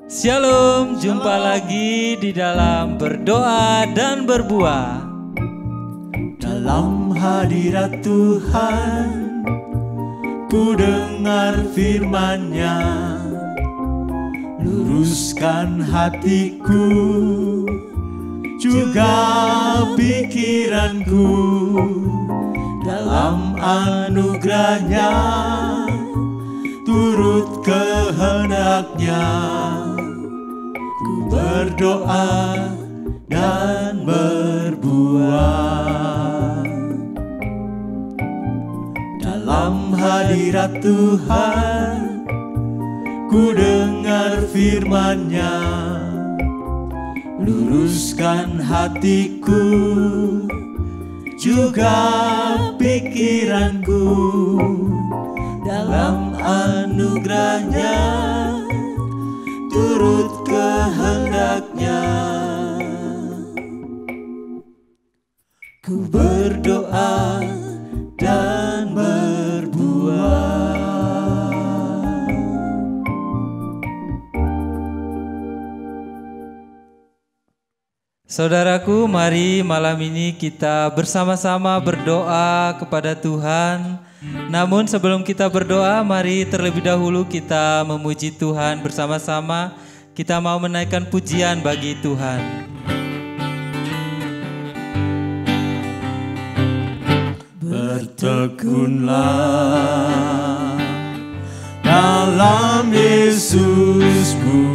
Shalom, jumpa lagi di dalam berdoa dan berbuah. Dalam hadirat Tuhan, ku dengar firman-Nya, luruskan hatiku, juga pikiranku, dalam anugerah-Nya, turut kehendak-Nya. Ku berdoa dan berbuah. Dalam hadirat Tuhan, ku dengar firman-Nya, luruskan hatiku, juga pikiranku, dalam anugerah-Nya, turut kehendak-Nya. Ku berdoa dan berbuah. Saudaraku, mari malam ini kita bersama-sama berdoa kepada Tuhan. Namun sebelum kita berdoa, mari terlebih dahulu kita memuji Tuhan bersama-sama. Kita mau menaikkan pujian bagi Tuhan. Bertekunlah dalam Yesusmu,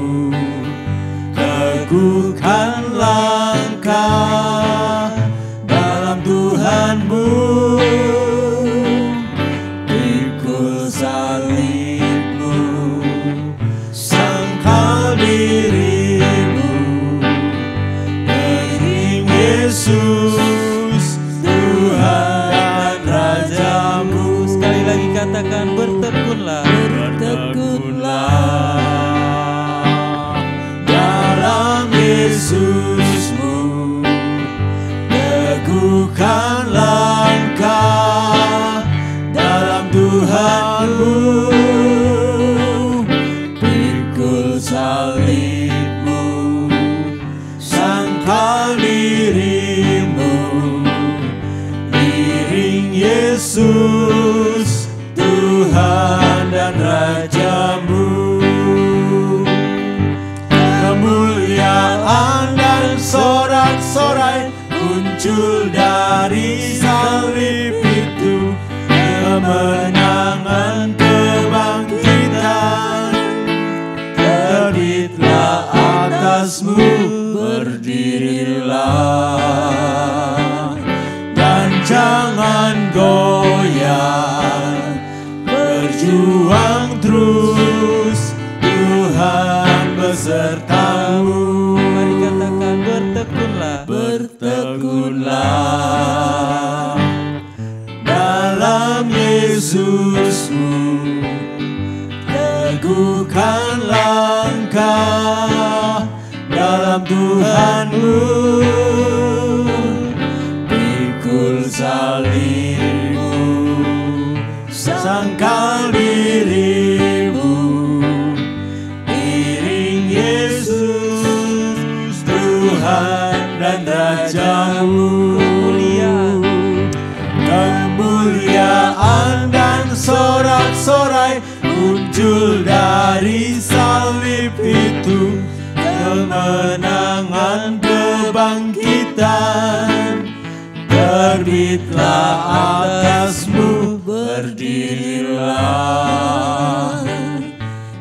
teguhkan langkah dalam Tuhanmu, pikul salibmu, sangkal dirimu, iring Yesus Tuhan dan Rajamu. Sekali lagi katakan, bertekunlah, bertekunlah dalam Yesusmu, teguhkan langkah dalam Tuhanmu, pikul salibmu, sangkal dirimu, iring Yesus Tuhan dan Rajamu. Kemuliaan dan sorak-sorai muncul dari salib itu, kemenangan kebangkitan terbitlah atasmu. Berdirilah dan jangan goyah, berjuang terus, Tuhan besertamu. mari katakan, bertekunlah, bertekunlah dalam Yesusmu, teguhkan langkah dalam Tuhanmu, pikul salibmu, sangkal dirimu, iring Yesus Tuhan dan Rajamu. Kemuliaan dan sorak-sorai muncul dari salib itu, kemenangan kebangkitan terbitlah atasmu. Berdirilah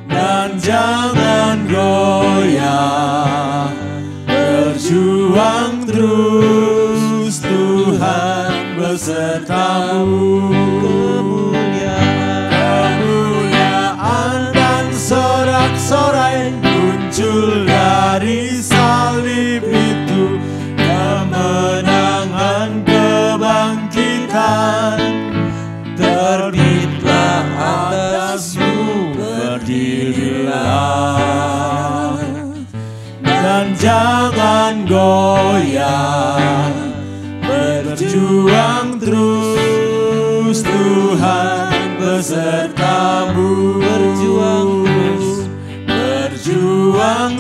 dan jangan goyah, berjuang terus, Tuhan besertamu. Kemuliaan dan sorak-sorai muncul dari salib itu, kemenangan kebangkitan terbitlah atasmu. Berdirilah dan jangan goyah, berjuang terus, Tuhan besertamu. berjuang terus, berjuang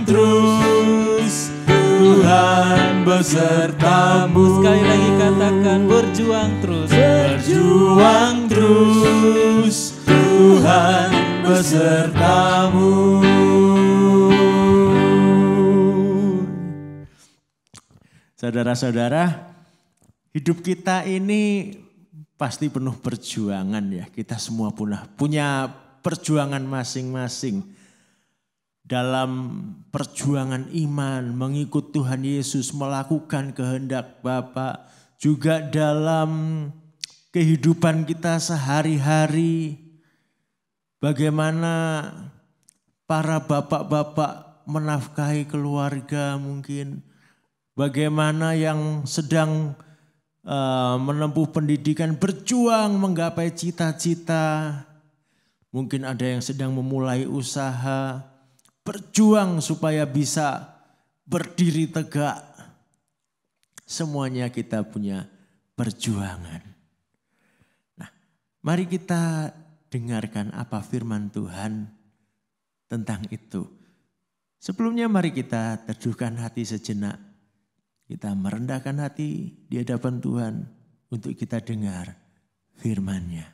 besertamu. Sekali lagi katakan, berjuang terus. Berjuang terus, Tuhan besertamu. Saudara-saudara, hidup kita ini pasti penuh perjuangan ya. Kita semua punya perjuangan masing-masing. Dalam perjuangan iman, mengikut Tuhan Yesus, melakukan kehendak Bapa. Juga dalam kehidupan kita sehari-hari. Bagaimana para bapak-bapak menafkahi keluarga mungkin. Bagaimana yang sedang menempuh pendidikan, berjuang menggapai cita-cita. Mungkin ada yang sedang memulai usaha, berjuang supaya bisa berdiri tegak. Semuanya kita punya perjuangan. Nah, mari kita dengarkan apa firman Tuhan tentang itu. Sebelumnya mari kita teduhkan hati sejenak. Kita merendahkan hati di hadapan Tuhan untuk kita dengar firman-Nya.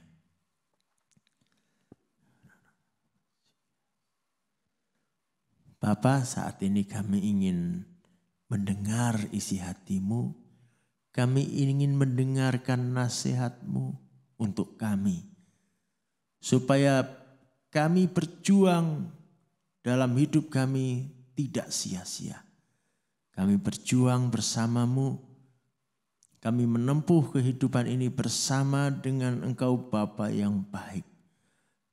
Bapa, saat ini kami ingin mendengar isi hati-Mu. Kami ingin mendengarkan nasihat-Mu untuk kami. Supaya kami berjuang dalam hidup kami tidak sia-sia. Kami berjuang bersama-Mu. Kami menempuh kehidupan ini bersama dengan Engkau Bapa yang baik.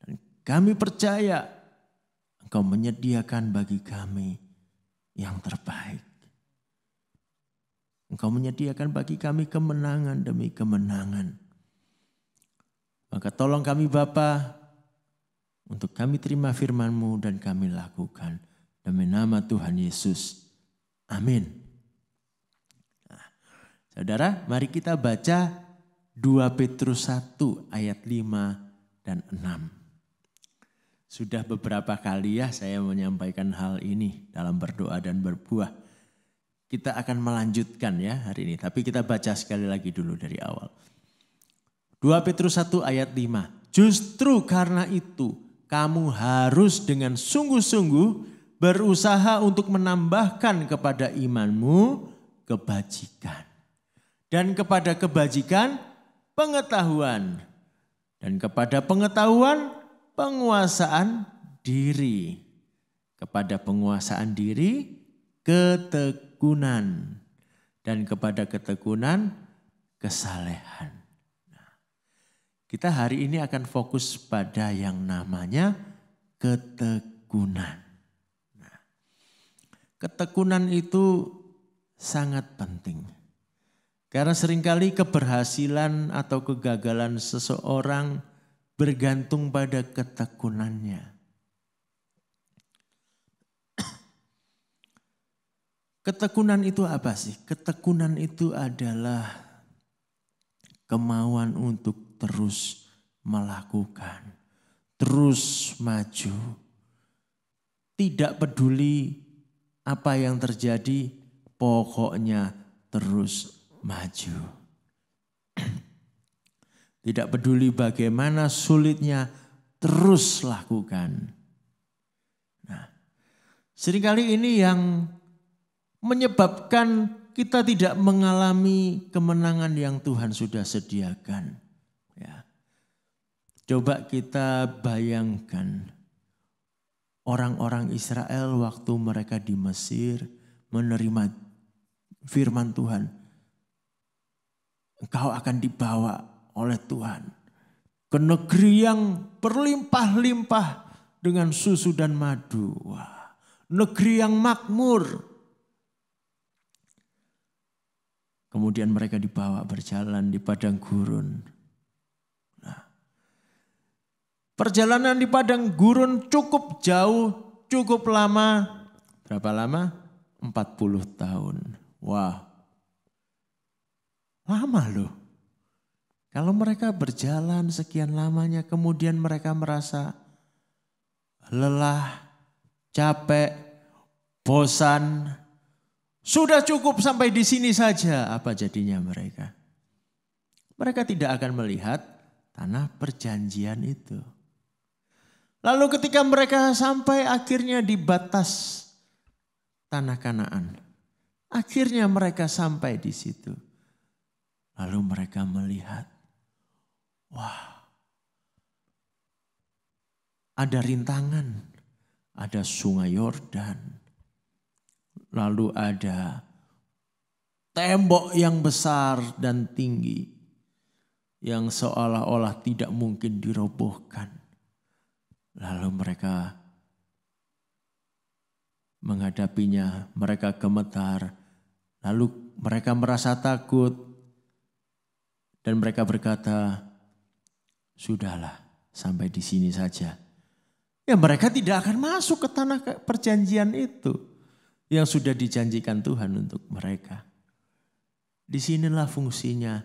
Dan kami percaya Engkau menyediakan bagi kami yang terbaik. Engkau menyediakan bagi kami kemenangan demi kemenangan. Maka tolong kami Bapa untuk kami terima firman-Mu dan kami lakukan. Demi nama Tuhan Yesus. Amin. Nah, saudara, mari kita baca 2 Petrus 1 ayat 5 dan 6. Sudah beberapa kali ya saya menyampaikan hal ini dalam berdoa dan berbuah. Kita akan melanjutkan ya hari ini, tapi kita baca sekali lagi dulu dari awal. 2 Petrus 1 ayat 5. Justru karena itu kamu harus dengan sungguh-sungguh berusaha untuk menambahkan kepada imanmu kebajikan. Dan kepada kebajikan pengetahuan. Dan kepada pengetahuan penguasaan diri. Kepada penguasaan diri ketekunan. Dan kepada ketekunan kesalehan. Nah, kita hari ini akan fokus pada yang namanya ketekunan. Ketekunan itu sangat penting. Karena seringkali keberhasilan atau kegagalan seseorang bergantung pada ketekunannya. Ketekunan itu apa sih? Ketekunan itu adalah kemauan untuk terus melakukan, terus maju. Tidak peduli apa yang terjadi, pokoknya terus maju. Tidak peduli bagaimana sulitnya, terus lakukan. Nah, seringkali ini yang menyebabkan kita tidak mengalami kemenangan yang Tuhan sudah sediakan. Ya. Coba kita bayangkan. Orang-orang Israel waktu mereka di Mesir menerima firman Tuhan. Engkau akan dibawa oleh Tuhan ke negeri yang berlimpah-limpah dengan susu dan madu. Wah, negeri yang makmur. Kemudian mereka dibawa berjalan di padang gurun. Perjalanan di padang gurun cukup jauh, cukup lama. Berapa lama? 40 tahun. Wah, lama loh. Kalau mereka berjalan sekian lamanya, kemudian mereka merasa lelah, capek, bosan. Sudah cukup sampai di sini saja. Apa jadinya mereka? Mereka tidak akan melihat tanah perjanjian itu. Lalu ketika mereka sampai akhirnya di batas tanah Kanaan. Akhirnya mereka sampai di situ. Lalu mereka melihat, wah, ada rintangan, ada sungai Yordan. Lalu ada tembok yang besar dan tinggi yang seolah-olah tidak mungkin dirobohkan. Lalu mereka menghadapinya, mereka gemetar, lalu mereka merasa takut dan mereka berkata, sudahlah sampai di sini saja. Ya mereka tidak akan masuk ke tanah perjanjian itu yang sudah dijanjikan Tuhan untuk mereka. Disinilah fungsinya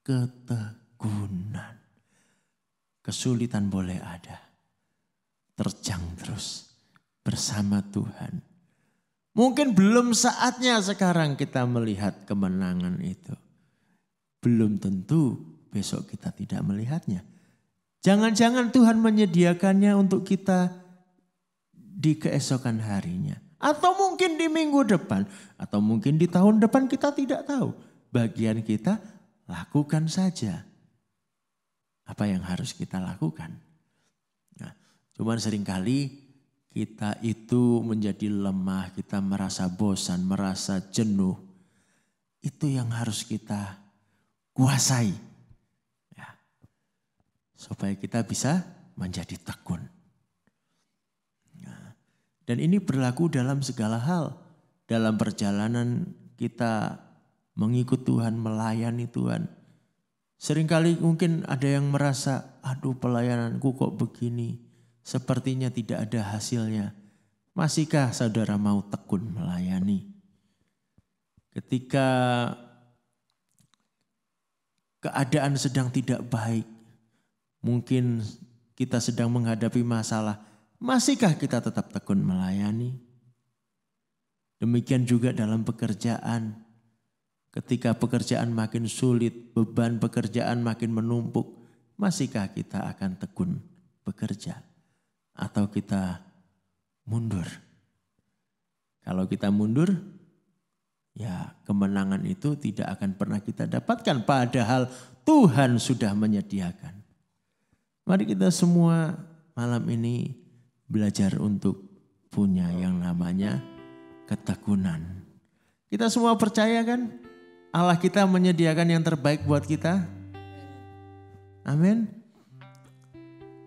ketekunan. Kesulitan boleh ada, terjang terus bersama Tuhan. Mungkin belum saatnya sekarang kita melihat kemenangan itu. Belum tentu besok kita tidak melihatnya. Jangan-jangan Tuhan menyediakannya untuk kita di keesokan harinya. Atau mungkin di minggu depan. Atau mungkin di tahun depan, kita tidak tahu. Bagian kita lakukan saja. Apa yang harus kita lakukan. Nah, cuman seringkali kita itu menjadi lemah, kita merasa bosan, merasa jenuh. Itu yang harus kita kuasai. Ya. Supaya kita bisa menjadi tekun. Nah, dan ini berlaku dalam segala hal. Dalam perjalanan kita mengikut Tuhan, melayani Tuhan. Seringkali mungkin ada yang merasa, aduh pelayananku kok begini. Sepertinya tidak ada hasilnya. Masihkah saudara mau tekun melayani? Ketika keadaan sedang tidak baik, mungkin kita sedang menghadapi masalah, masihkah kita tetap tekun melayani? Demikian juga dalam pekerjaan. Ketika pekerjaan makin sulit, beban pekerjaan makin menumpuk, masihkah kita akan tekun bekerja? Atau kita mundur? Kalau kita mundur, ya kemenangan itu tidak akan pernah kita dapatkan. Padahal Tuhan sudah menyediakan. Mari kita semua malam ini belajar untuk punya yang namanya ketekunan. Kita semua percaya kan Allah kita menyediakan yang terbaik buat kita? Amin.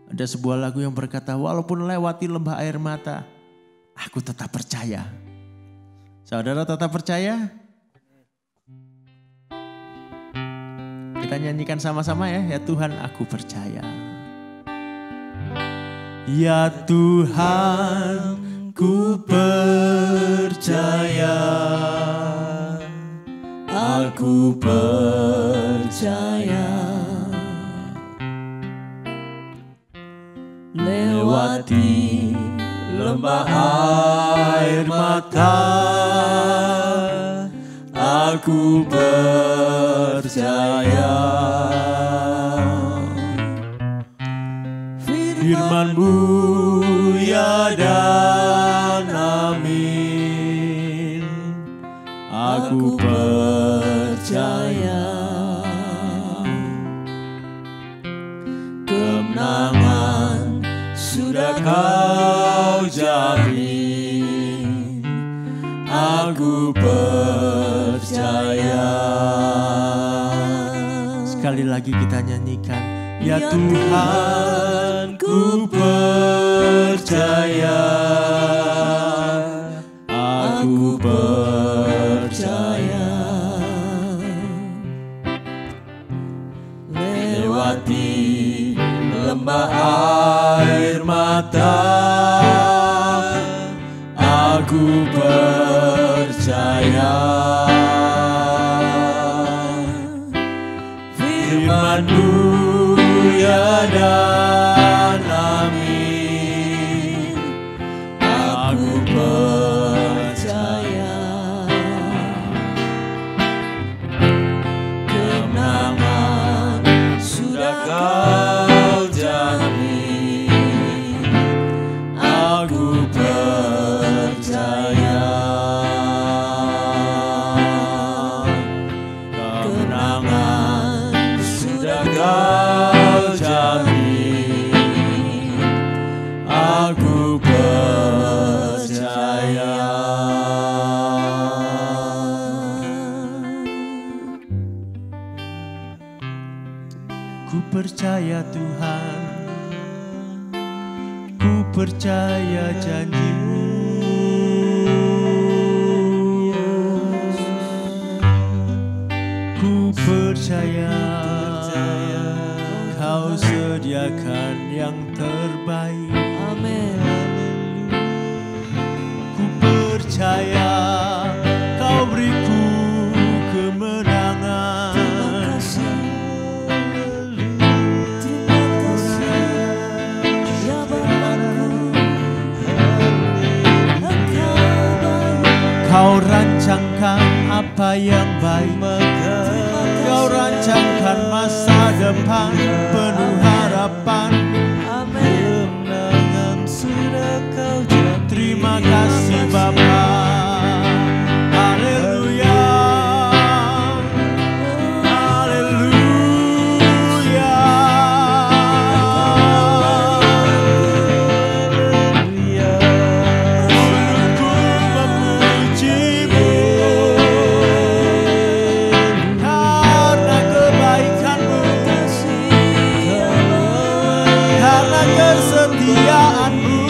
Ada sebuah lagu yang berkata, walaupun lewati lembah air mata, aku tetap percaya. Saudara tetap percaya? Kita nyanyikan sama-sama ya. Ya Tuhan, aku percaya. Ya Tuhan, ku percaya. Aku percaya. Lewati lembah air mata, aku percaya. Firman-Mu ya dan amin, aku percaya. Kemenangan sudah Kau jamin, aku percaya. Sekali lagi kita nyanyikan, ya Tuhan, ku percaya, aku percaya. Lewati lembah air mata, aku percaya. Firman-Mu ya dan amin, aku percaya. percaya Tuhan, ku percaya janji-Mu. Ku percaya Kau sediakan yang terbaik. Amin. Ku percaya Kau beriku kemenangan. Terima kasih. Terima kasih. Ya Bapakku, Engkau baik. Kau rancangkan apa yang baik, Kau rancangkan masa depan penuh harapan. Amin. Kemenangan sudah Kau janji. Terima kasih Bapa. Haleluya. Haleluya. Mulutku memuji-Mu karena kebaikan-Mu, karena kesetiaan-Mu.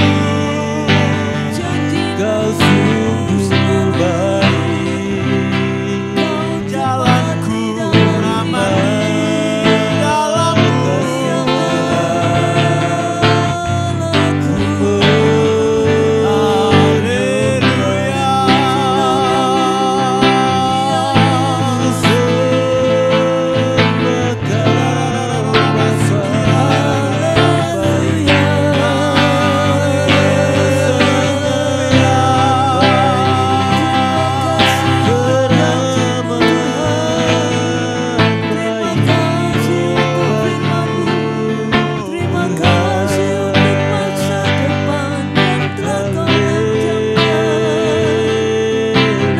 Kau sungguh baik, jalanku aman di dalam-Mu. Terima kasih untuk masa depan yang telah Kau rancangkan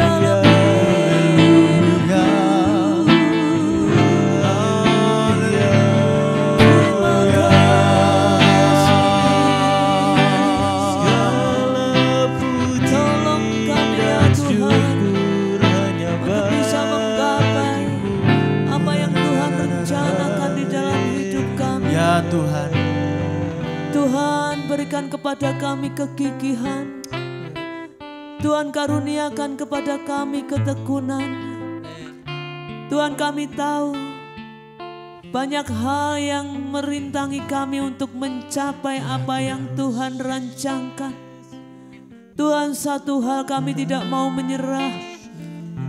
dalam Tolong kami ya Tuhan untuk bisa menggapai apa yang Tuhan rencanakan di dalam hidup kami. Ya Tuhan, Tuhan berikan kepada kami kegigihan. Tuhan karuniakan kepada kami ketekunan. Tuhan, kami tahu banyak hal yang merintangi kami untuk mencapai apa yang Tuhan rancangkan. Tuhan, satu hal kami tidak mau menyerah.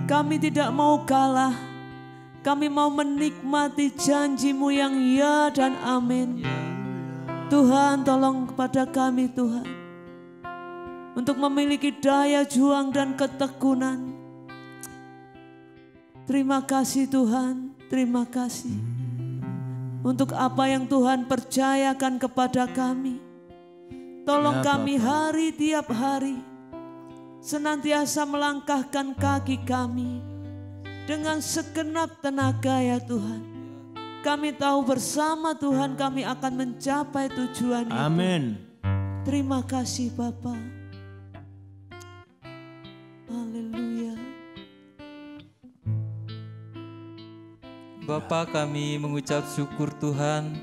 Kami tidak mau kalah. Kami mau menikmati janji-Mu yang ya dan amin. Tuhan, tolong kepada kami Tuhan, untuk memiliki daya juang dan ketekunan. Terima kasih Tuhan, terima kasih untuk apa yang Tuhan percayakan kepada kami. Tolong Ya, kami Bapa. hari tiap hari senantiasa melangkahkan kaki kami dengan segenap tenaga ya Tuhan. Kami tahu bersama Tuhan kami akan mencapai tujuan itu. amin. Terima kasih Bapa. Haleluya. Bapa, kami mengucap syukur Tuhan.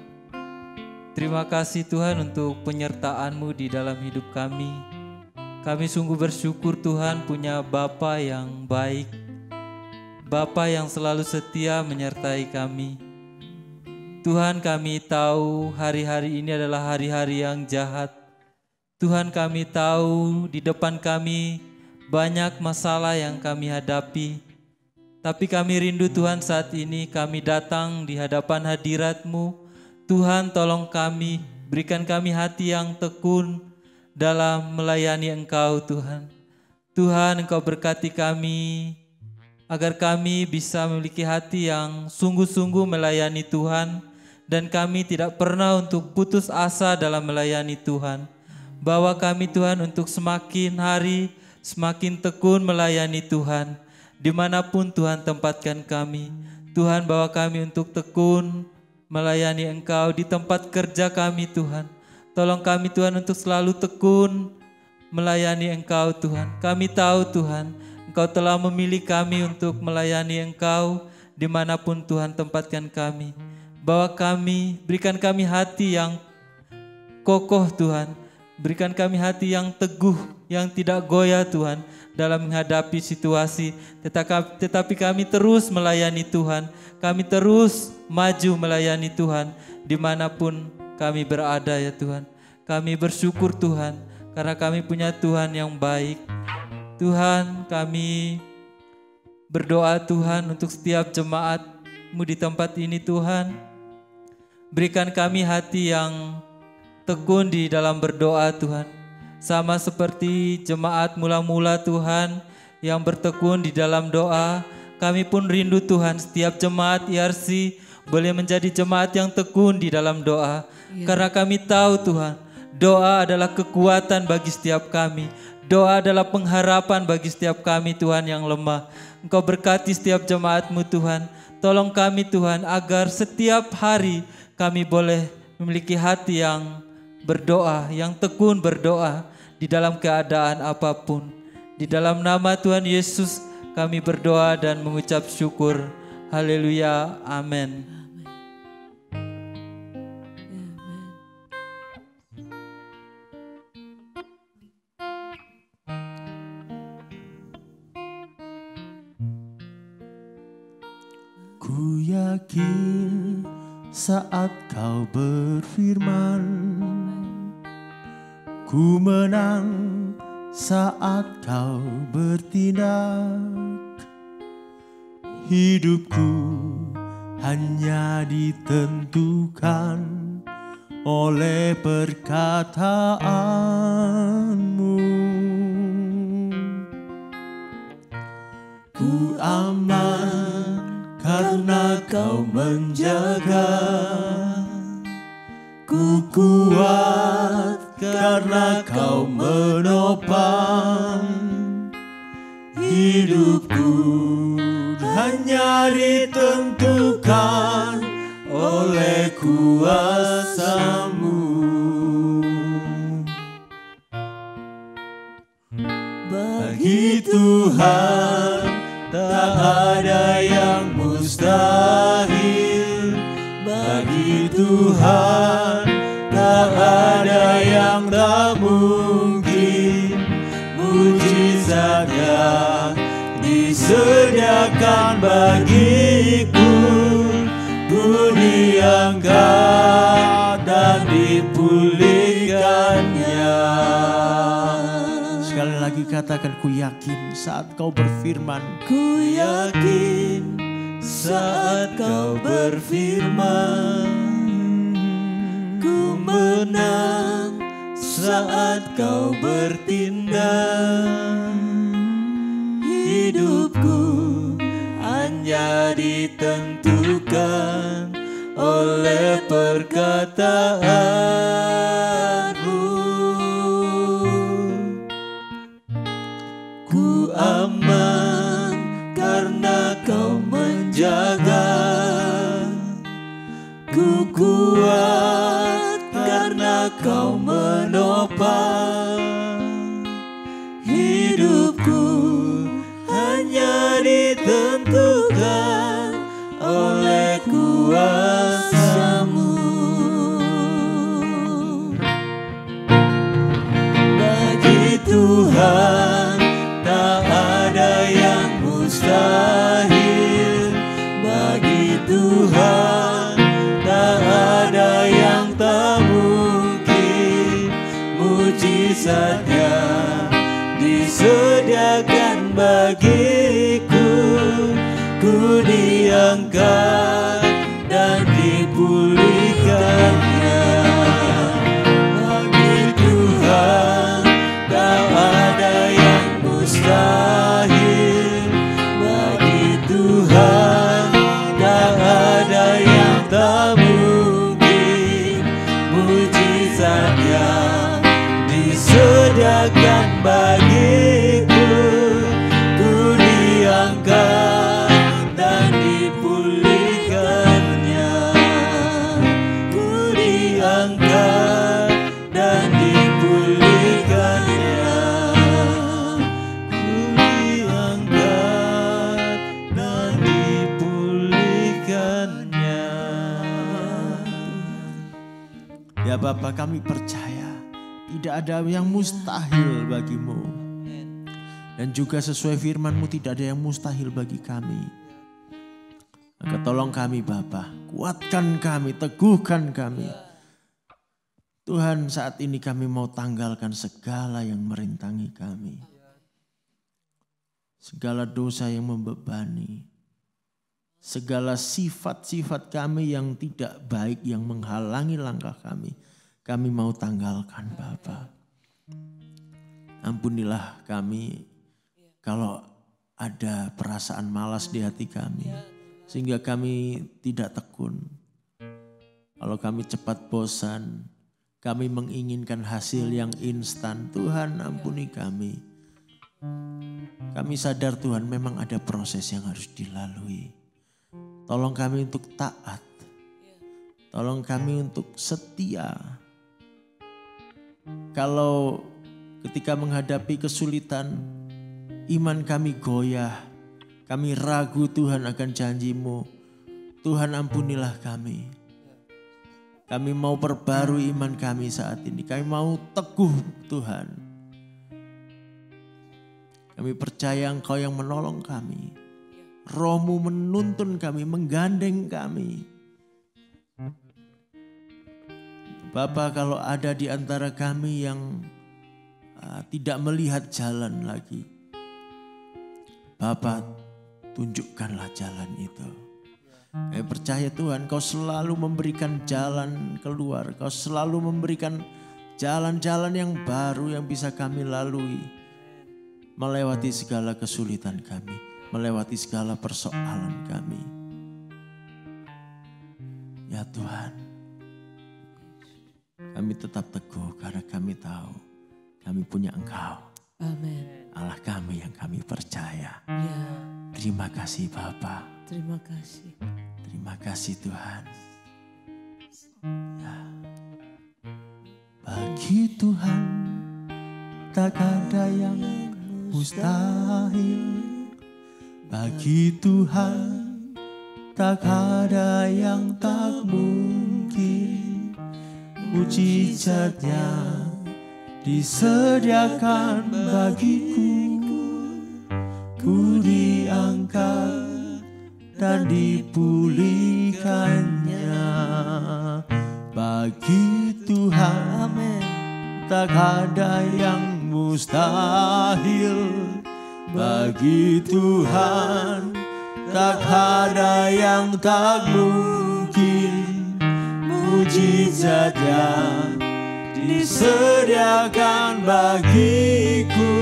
Terima kasih Tuhan untuk penyertaan-Mu di dalam hidup kami. Kami sungguh bersyukur Tuhan punya Bapa yang baik, Bapa yang selalu setia menyertai kami. Tuhan, kami tahu hari-hari ini adalah hari-hari yang jahat. Tuhan, kami tahu di depan kami banyak masalah yang kami hadapi. Tapi kami rindu Tuhan, saat ini kami datang di hadapan hadirat-Mu. Tuhan, tolong kami, berikan kami hati yang tekun dalam melayani Engkau Tuhan. Tuhan, Engkau berkati kami agar kami bisa memiliki hati yang sungguh-sungguh melayani Tuhan. Dan kami tidak pernah untuk putus asa dalam melayani Tuhan. Bawa kami Tuhan untuk semakin hari, semakin tekun melayani Tuhan. Dimanapun Tuhan tempatkan kami. Tuhan, bawa kami untuk tekun melayani Engkau di tempat kerja kami Tuhan. Tolong kami Tuhan untuk selalu tekun melayani Engkau Tuhan. Kami tahu Tuhan, Engkau telah memilih kami untuk melayani Engkau dimanapun Tuhan tempatkan kami. berikan kami hati yang kokoh Tuhan. Berikan kami hati yang teguh, yang tidak goyah Tuhan dalam menghadapi situasi. Tetapi kami terus melayani Tuhan. Kami terus maju melayani Tuhan dimanapun kami berada ya Tuhan. Kami bersyukur Tuhan karena kami punya Tuhan yang baik. Tuhan, kami berdoa Tuhan untuk setiap jemaat-Mu di tempat ini Tuhan. Berikan kami hati yang tekun di dalam berdoa Tuhan. Sama seperti jemaat mula-mula Tuhan yang bertekun di dalam doa. Kami pun rindu Tuhan setiap jemaat IRC boleh menjadi jemaat yang tekun di dalam doa. Karena kami tahu Tuhan, doa adalah kekuatan bagi setiap kami. Doa adalah pengharapan bagi setiap kami Tuhan yang lemah. Engkau berkati setiap jemaat-Mu Tuhan. Tolong kami Tuhan agar setiap hari kami boleh memiliki hati yang berdoa, yang tekun berdoa di dalam keadaan apapun. Di dalam nama Tuhan Yesus kami berdoa dan mengucap syukur. Haleluya. Amin. Ku yakin saat Kau berfirman, ku menang saat Kau bertindak. Hidupku hanya ditentukan oleh perkataan-Mu. Ku aman karena Kau menjaga. Ku kuat karena Kau menopang. Hidupku hanya ditentukan oleh kuasa-Mu. Bagi Tuhan tak ada yang mustahil. Bagi Tuhan tak ada yang tak mungkin. Mujizatnya disediakan bagiku. Ku diangkat dan dipulihkannya. Sekali lagi katakan, ku yakin saat Kau berfirman. Ku yakin saat Kau berfirman. Ku menang saat Kau bertindak. Hidupku hanya ditentukan oleh perkataan-Mu. Ku aman karena Kau menjaga. Ku kuat karena Kau menopang. Hidupku hanya ditentukan oleh kuasa-Mu. Bagi Tuhan tak ada yang mustahil. Bagi Tuhan tak ada yang tak mungkin. Mujizatnya disediakan bagiku. Ku diangkat dan dipulihkannya. Bagi Tuhan tak ada yang mustahil. Bagi Tuhan tak ada yang tak mungkin. Mujizatnya disediakan bagiku. Ku diangkat dan dipulihkannya. Ku diangkat dan dipulihkannya. Ku diangkat dan dipulihkannya. Bapa, kami percaya tidak ada yang mustahil bagimu. Dan juga sesuai firman-Mu tidak ada yang mustahil bagi kami. Maka tolong kami Bapa, kuatkan kami, teguhkan kami. Tuhan, saat ini kami mau tanggalkan segala yang merintangi kami. Segala dosa yang membebani. Segala sifat-sifat kami yang tidak baik yang menghalangi langkah kami. Kami mau tanggalkan Bapa. Ampunilah kami kalau ada perasaan malas di hati kami. Sehingga kami tidak tekun. Kalau kami cepat bosan. Kami menginginkan hasil yang instan. Tuhan ampuni kami. Kami sadar Tuhan memang ada proses yang harus dilalui. Tolong kami untuk taat. Tolong kami untuk setia. Kalau ketika menghadapi kesulitan, iman kami goyah. Kami ragu Tuhan akan janji-Mu. Tuhan ampunilah kami. Kami mau perbarui iman kami saat ini. Kami mau teguh Tuhan. Kami percaya Engkau yang menolong kami. Roh-Mu menuntun kami, menggandeng kami. Bapa, kalau ada di antara kami yang tidak melihat jalan lagi, Bapa, tunjukkanlah jalan itu. Kami percaya Tuhan, Kau selalu memberikan jalan keluar. Kau selalu memberikan jalan-jalan yang baru yang bisa kami lalui. Melewati segala kesulitan kami. Melewati segala persoalan kami. Ya Tuhan, kami tetap teguh karena kami tahu kami punya Engkau. Amin. Allah kami yang kami percaya. Ya. Terima kasih Bapa. Terima kasih. Terima kasih Tuhan. Ya. Bagi Tuhan tak ada yang mustahil. Bagi Tuhan tak ada yang tak mungkin. Mujizatnya disediakan bagiku. Ku diangkat dan dipulihkannya. Bagi Tuhan tak ada yang mustahil. Bagi Tuhan tak ada yang tak mungkin. Mujizatnya disediakan bagiku.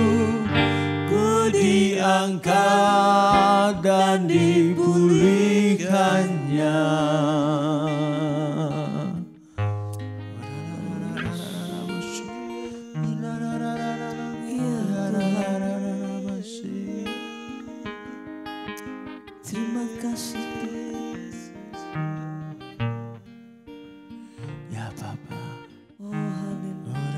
Ku diangkat dan dipulihkannya. Terima kasih Ya Bapa. Oh haleluya.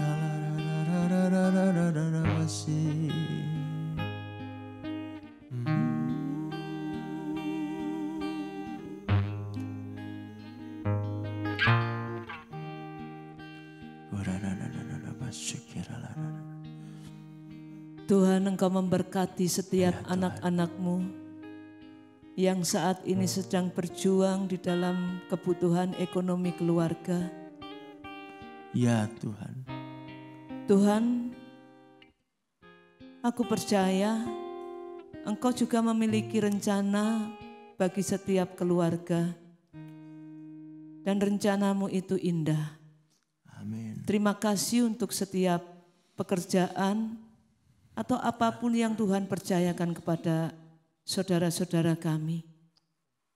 Tuhan, Engkau memberkati setiap anak-anak-Mu yang saat ini sedang berjuang di dalam kebutuhan ekonomi keluarga. Ya Tuhan. Tuhan, aku percaya Engkau juga memiliki rencana bagi setiap keluarga. Dan rencana-Mu itu indah. Amin. Terima kasih untuk setiap pekerjaan atau apapun yang Tuhan percayakan kepada saudara-saudara kami.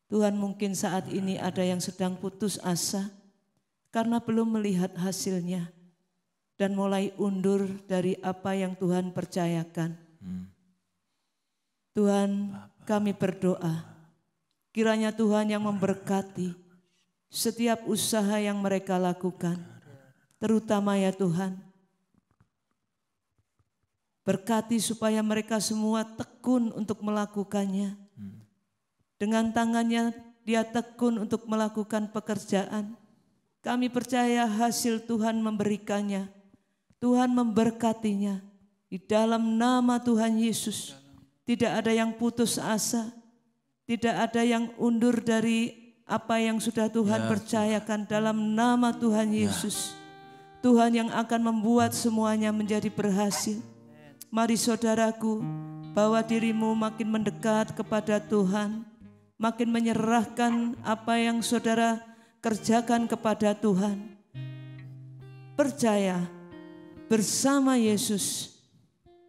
Tuhan, mungkin saat ini ada yang sedang putus asa karena belum melihat hasilnya dan mulai undur dari apa yang Tuhan percayakan. Tuhan, kami berdoa kiranya Tuhan yang memberkati setiap usaha yang mereka lakukan, terutama ya Tuhan, berkati supaya mereka semua tekun untuk melakukannya. Dengan tangannya dia tekun untuk melakukan pekerjaan. Kami percaya hasil Tuhan memberikannya. Tuhan memberkatinya. Di dalam nama Tuhan Yesus. Tidak ada yang putus asa. Tidak ada yang undur dari apa yang sudah Tuhan percayakan dalam nama Tuhan Yesus. Tuhan yang akan membuat semuanya menjadi berhasil. Mari saudaraku, bawa dirimu makin mendekat kepada Tuhan. Makin menyerahkan apa yang saudara kerjakan kepada Tuhan. Percaya bersama Yesus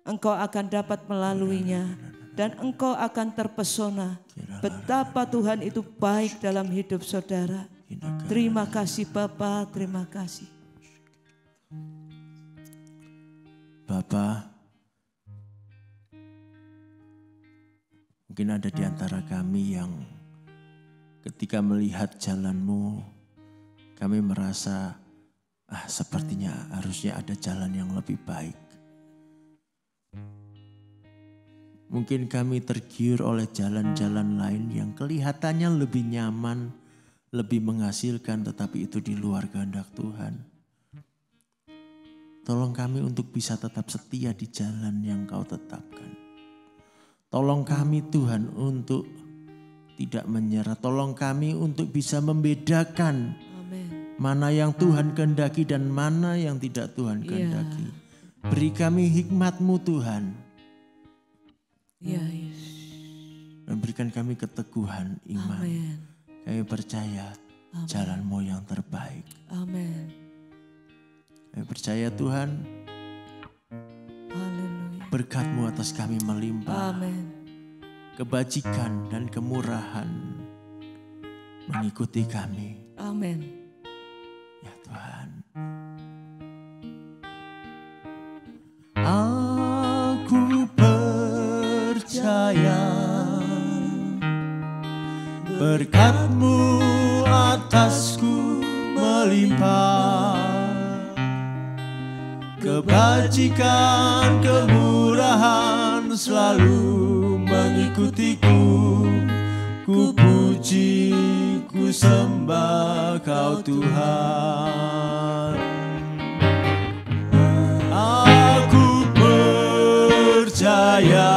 engkau akan dapat melaluinya dan engkau akan terpesona betapa Tuhan itu baik dalam hidup saudara. Terima kasih Bapa, terima kasih. Bapa, mungkin ada di antara kami yang ketika melihat jalan-Mu, kami merasa, sepertinya harusnya ada jalan yang lebih baik. Mungkin kami tergiur oleh jalan-jalan lain yang kelihatannya lebih nyaman, lebih menghasilkan, tetapi itu di luar kehendak Tuhan. Tolong kami untuk bisa tetap setia di jalan yang Kau tetapkan. Tolong kami Tuhan untuk tidak menyerah. Tolong kami untuk bisa membedakan mana yang Tuhan kehendaki dan mana yang tidak Tuhan kehendaki. Beri kami hikmat-Mu Tuhan. Dan berikan kami keteguhan iman. Kami percaya jalan-Mu yang terbaik. Kami percaya Tuhan, berkat-Mu atas kami melimpah. Kebajikan dan kemurahan mengikuti kami. Amin. Ya Tuhan. Aku percaya berkat-Mu atasku melimpah. Kebajikan, kemurahan selalu mengikutiku. Ku puji, ku sembah Kau Tuhan. Aku percaya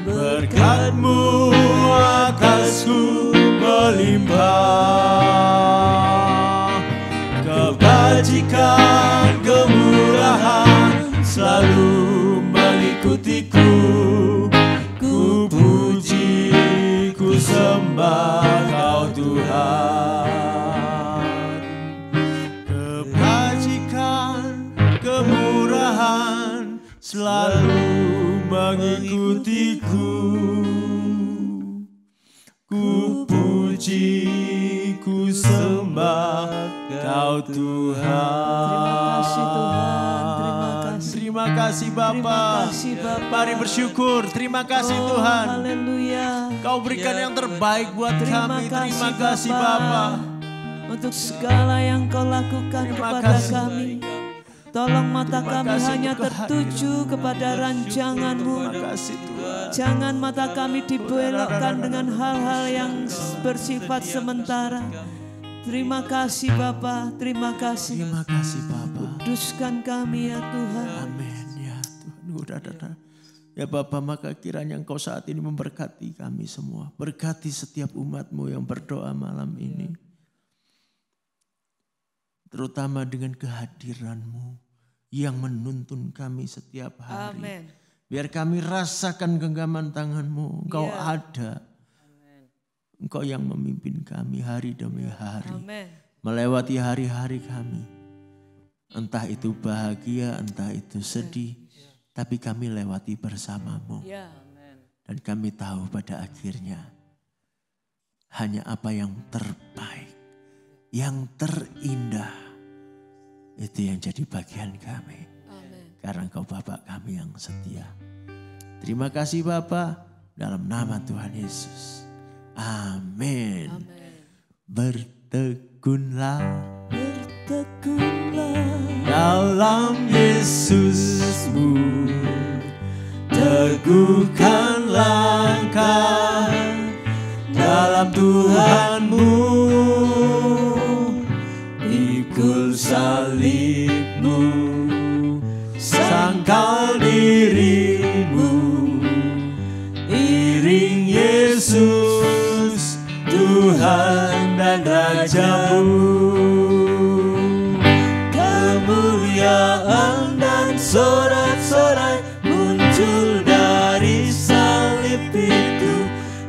berkat-Mu atasku melimpah. Kebajikan, kemurahan selalu mengikutiku. Ku puji, ku sembah Kau Tuhan. Kebajikan, kemurahan selalu mengikutiku. Ku puji, ku sembah Kau Tuhan. Terima kasih Tuhan, terima kasih. Terima kasih Bapa. Terima kasih Bapa. Mari bersyukur. Terima kasih Tuhan. Haleluya. Kau berikan yang terbaik buat Terima kami. kasih, Terima kasih Bapa. Bapa. Untuk segala yang Kau lakukan Terima kepada kasih. kami. Tolong mata Terima kami kasih hanya untuk tertuju kepada rancangan-Mu. Terima kasih Tuhan. Jangan mata kami dibelokkan dengan hal-hal yang bersifat sementara. Terima kasih Bapa, terima kasih. Terima kasih Bapa. Kuduskan kami ya Tuhan. Amin ya Tuhan. Ya Bapa, maka kiranya Engkau saat ini memberkati kami semua. Berkati setiap umat-Mu yang berdoa malam ini. Terutama dengan kehadiran-Mu yang menuntun kami setiap hari. Amin. Biar kami rasakan genggaman tangan-Mu. Engkau ada. Engkau yang memimpin kami hari demi hari. Amin. Melewati hari-hari kami. Entah itu bahagia, entah itu sedih. Tapi kami lewati bersama-Mu. Ya. Dan kami tahu pada akhirnya hanya apa yang terbaik, yang terindah, itu yang jadi bagian kami. Amin. Karena Engkau Bapa kami yang setia. Terima kasih Bapa, dalam nama Tuhan Yesus. Amin. Bertekunlah, dalam Yesus-Mu. Teguhkan langkah dalam Tuhan-Mu. pikul salibmu, sangkal dirimu, iring Yesus, Tuhan dan Rajamu. Kemuliaan dan sorak-sorai muncul dari salib itu,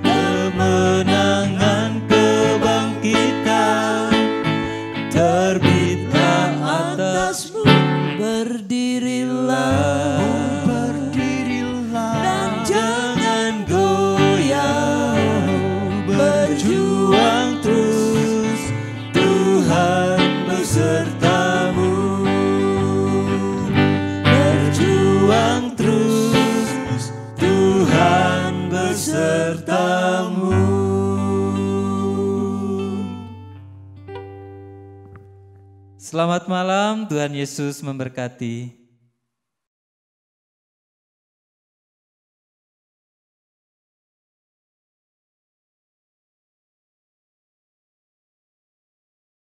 kemenangan kebangkitan terbitlah atasmu. Berdirilah, dan jangan goyah, berjuang terus, Tuhan besertamu. Berjuang terus, Tuhan besertamu. Selamat malam, Tuhan Yesus memberkati.